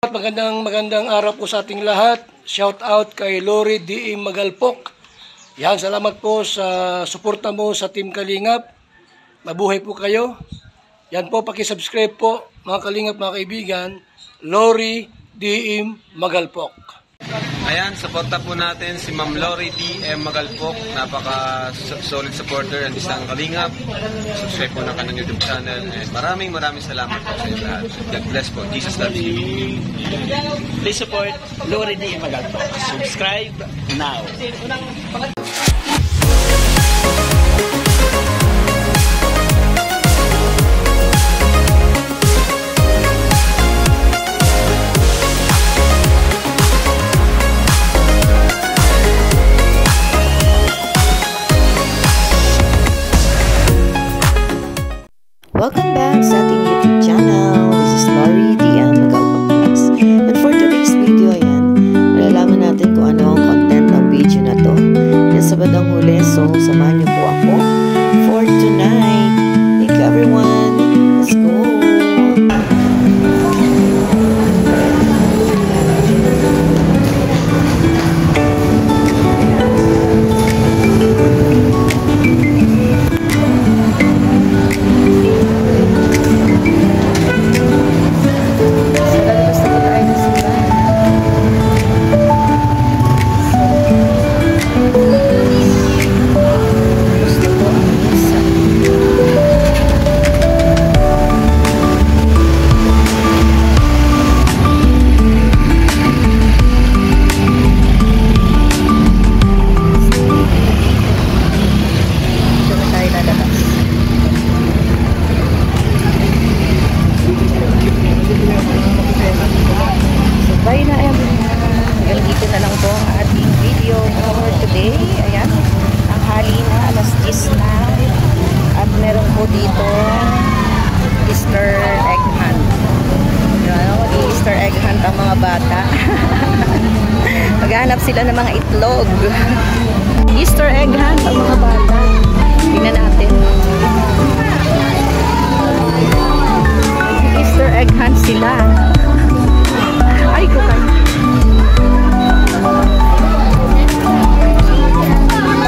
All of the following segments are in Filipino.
Magandang araw po sa ating lahat. Shout out kay Lori D. Magalpok. Yan, salamat po sa suporta mo sa Team Kalingap. Mabuhay po kayo. Yan po, paki-subscribe po mga Kalingap, mga kaibigan. Lori D. Magalpok. Ayan, suporta po natin si Ma'am Lori D. Magalpok. Napaka-solid supporter and isang Kalingap. Subscribe po na kanyang YouTube channel. And maraming salamat po sa inyo lahat. God bless po. Jesus loves you. Please support Lori D. Magalpok. Subscribe now. Welcome back sa ating YouTube channel. This is Lori D. Magalpok. And for today's video, ayan, malalaman natin kung ano ang content ng video na to. Yan sa bandang huli, so samahan niyo po ako for tonight. Thank you everyone. Let's go! Dito Easter egg hunt. Easter egg hunt ang mga bata. Maghanap sila ng mga itlog. Easter egg hunt ang mga bata. Tingnan natin. Easter egg hunt sila. Ay, kukay.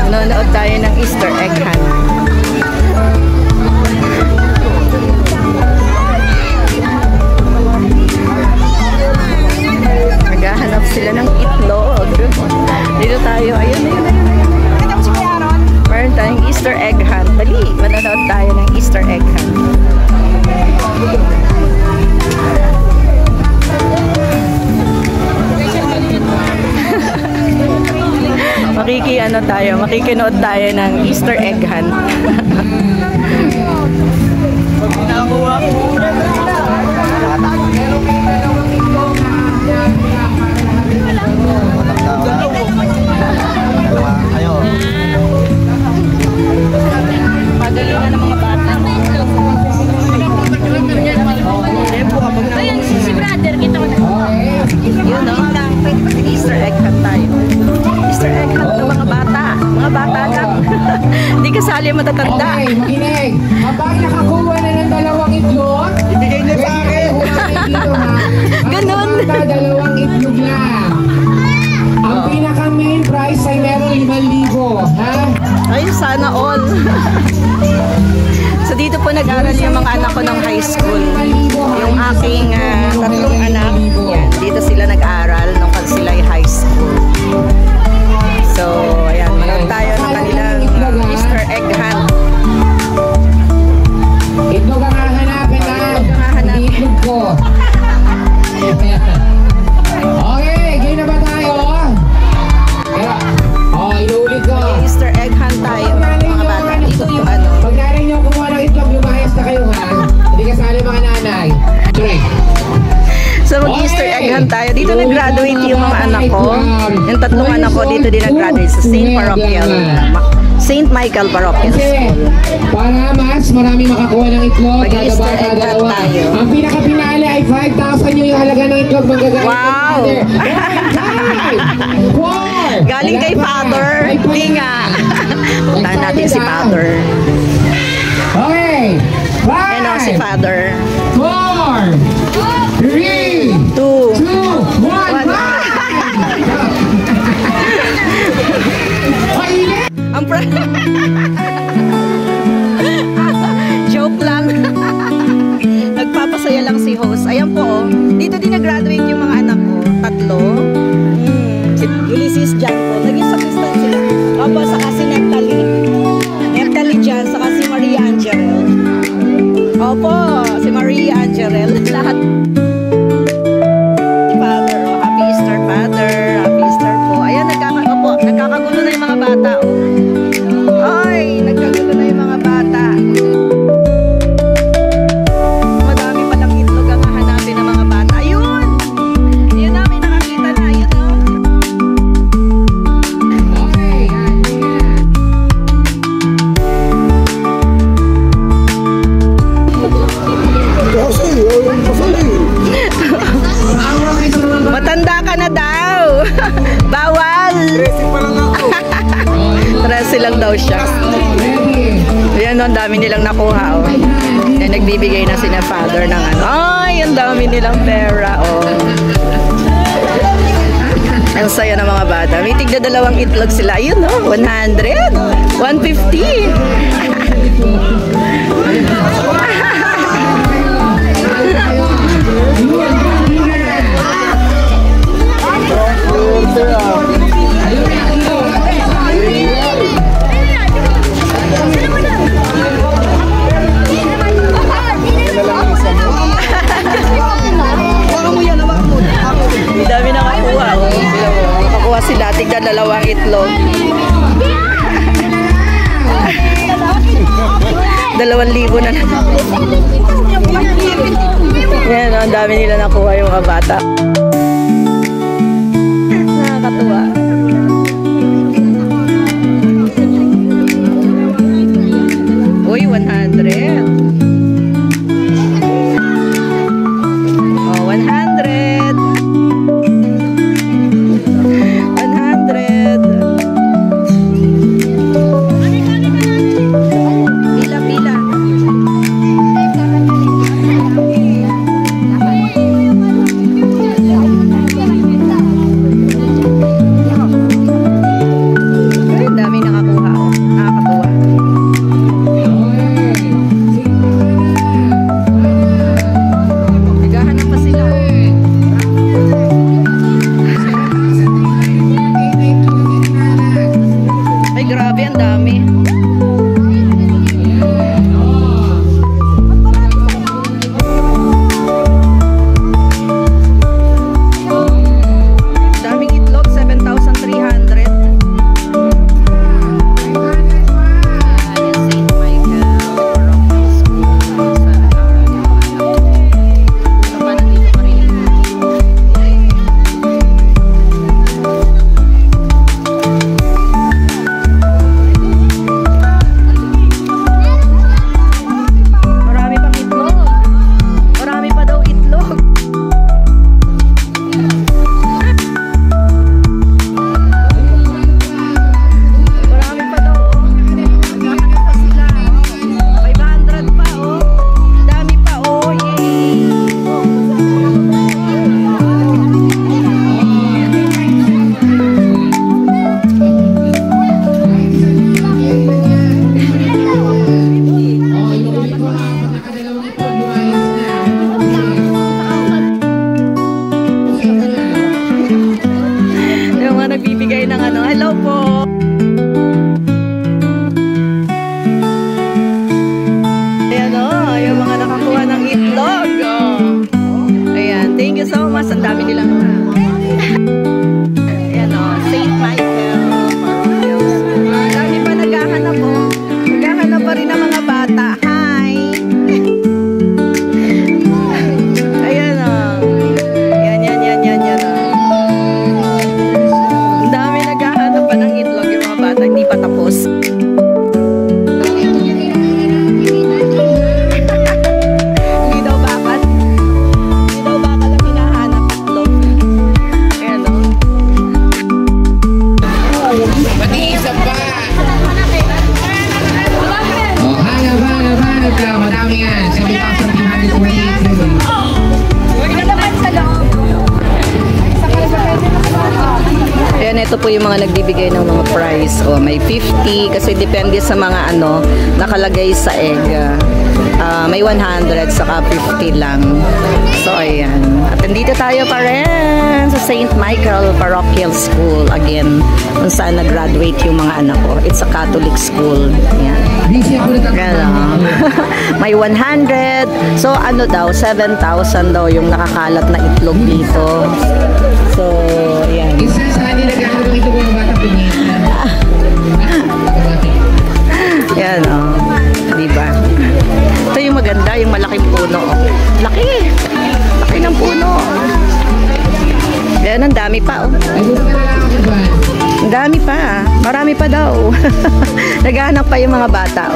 Nanonood tayo ng Easter egg hunt. Naghahanap sila ng itlog. Dito tayo. Ayun. Meron tayong Easter egg hunt. Dali, manonood tayo ng Easter egg hunt. Makikinood tayo ng Easter egg hunt. Pagalingan ng mga bata. Ayun, si brother, kita ko na. Yun, no? Easter egg hunt tayo. Easter egg hunt ng mga bata. Mga bata lang. Hindi kasali ang matatanda. Okay, makinig. Habang nakakuha na ng dalawang itlog, ibigay niyo sa akin. Ganon. Dalawang itlog lang. Ang pinaka main price ay meron 5,000. Ha? Ay, sana all. So dito po nag-aral yung mga anak ko ng high school. Yung aking tatlong anak, yan, dito sila nag-aral nung sila ay high school. So, ayan, manood tayo ng kanilang Easter egg hunt. Itlog ang hahanapin na. Itlog ko. Okay, game na ba tayo? Inuulit ko. Easter egg hunt tayo, mga bata. Dito po ano. Pag narin nyo kumuha ng itlog, lumayas na kayo ha. Hindi kasali mga nanay. Okay. So mag-Easter egg hunt tayo. Dito nag-graduate yung mga anak ko. Yung tatlong anak ko dito din nag-graduate sa St. Michael Parochial School. Para mas maraming makakuha ng itlog. Mag-Easter egg hunt tayo. Ang pinaka-pinali ay 5,000 yung halaga ng itlog. Wow! 4! Galing kay Father. Hindi nga. Puntahan natin si Father. Okay. 5! Ano si Father? 4! 3! 2 po, oh. Dito din nag-graduate yung mga anak ko. 3. Si Ulysses dyan po. Naging sakristan sila. Opo, saka si Neptali. Neptali dyan, saka si Maria Angelel. Opo, si Maria Angelel. Lahat. Si Father, oh. Happy Easter, Father. Happy Easter po. Ayan, nagkakagulo na yung mga bata, oh. Ay, nagkagulo na yung mga bata. Madami palang itlog ang hahanapin ng mga bata. Ayun! Ayun namin nakakita na. Ayun, oh. Matanda ka na daw. Bawal. 13 lang daw siya. Ayan, ang dami nilang nakuha, oh. Yan, nagbibigay na sina Father ng ano. Ay, ang dami nilang pera, oh. Ang saya ng mga bata. May tigda 2 itlog sila. Ayun, oh. 100. 150. May dami nakakuha, oh. Nakakuha sila. Tigda 2 itlog. 2,000 na. Yan, ang dami nila nakuha yung mga bata. Nakakatuwa. Uy, 100. Oh, 100. 100. Pila-pila. Ay, dami nakakuha, oh. Nakakatuwa. Naghahanap pa sila. Ay, grabe, ang dami. Daming itlog, 7,300. Ayan, St. Michael Parochial School. Sa nag-aaral yung mga anak ko. Ano pa, nandito pa rin. Marami pang itlog. Marami pa daw itlog. Marami pa daw, oh. Naghahanap pa sila. 500 pa, oh. Dami pa, oh. Yay! Yung mga nagbibigay ng ano, hello po. Ayan, oh, yung mga nakakuha ng itlog, oh. Ayan, thank you so much. Ang dami nilang ayan, oh, St. Michael Parochial School. Ang dami pa naghahanap, oh. Naghahanap pa rin ng mga bata. Hi! Ayan, oh. Yan, oh. Ang dami naghahanap pa ng itlog yung mga bata. Hindi pa tapos. Hindi daw bakal. Hindi daw bakal ang hinahanap itlog. Ayan, oh. Pati isa pa. Oh, hanap ka. Madami yan. 7,328. Ayan, ito po yung mga nagbibigay ng mga prize. O, may 50 kasi depende sa mga ano nakalagay sa egg. may 100 saka 50 lang. So ayan. At nandito tayo pa rin sa St. Michael Parochial School again, kung saan nag-graduate yung mga anak ko. It's a Catholic school. Ayan. Ganon. May 100. So ano daw, 7,000 daw yung nakakalat na itlog dito. So ayan. Isa sa kanila gagawin ito mga bata pinita. Yan diba? Ito yung maganda, yung malaking puno. Laki! Laki ng puno. Yan, ang dami pa Ang dami pa. Marami pa daw. Naghahanap pa yung mga bata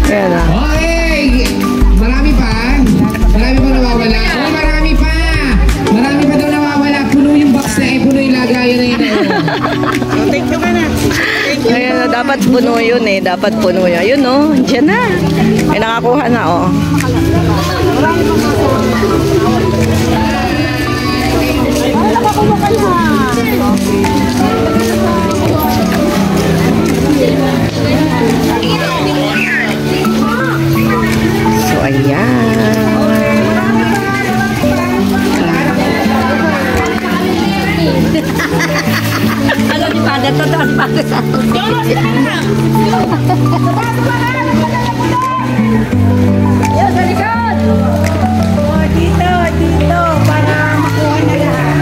Yan Okay! Marami pa? Marami pa nawawala? Marami pa! Marami pa daw nawawala. Puno yung box na puno yung lagayan na yun. Thank you ka na. Ayan, dapat puno yun dapat puno yun. Ayun dyan na. May nakakuha na So ayan. Ano di pada? Totoo di pada sa Yan, sa likod! Dito, para makuha na yan.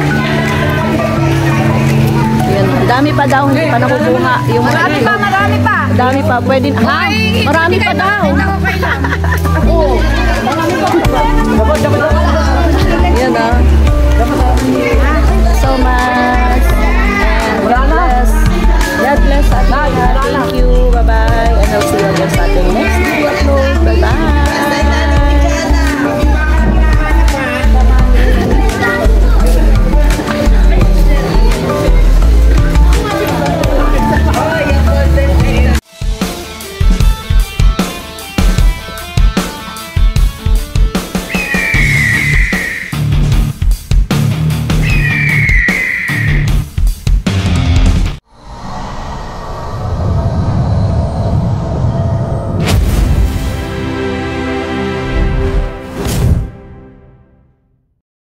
Yun, dami pa daw, hindi pa nakukuha. Yung Marami pa. Dami pa, pwede. Marami pa daw. Yan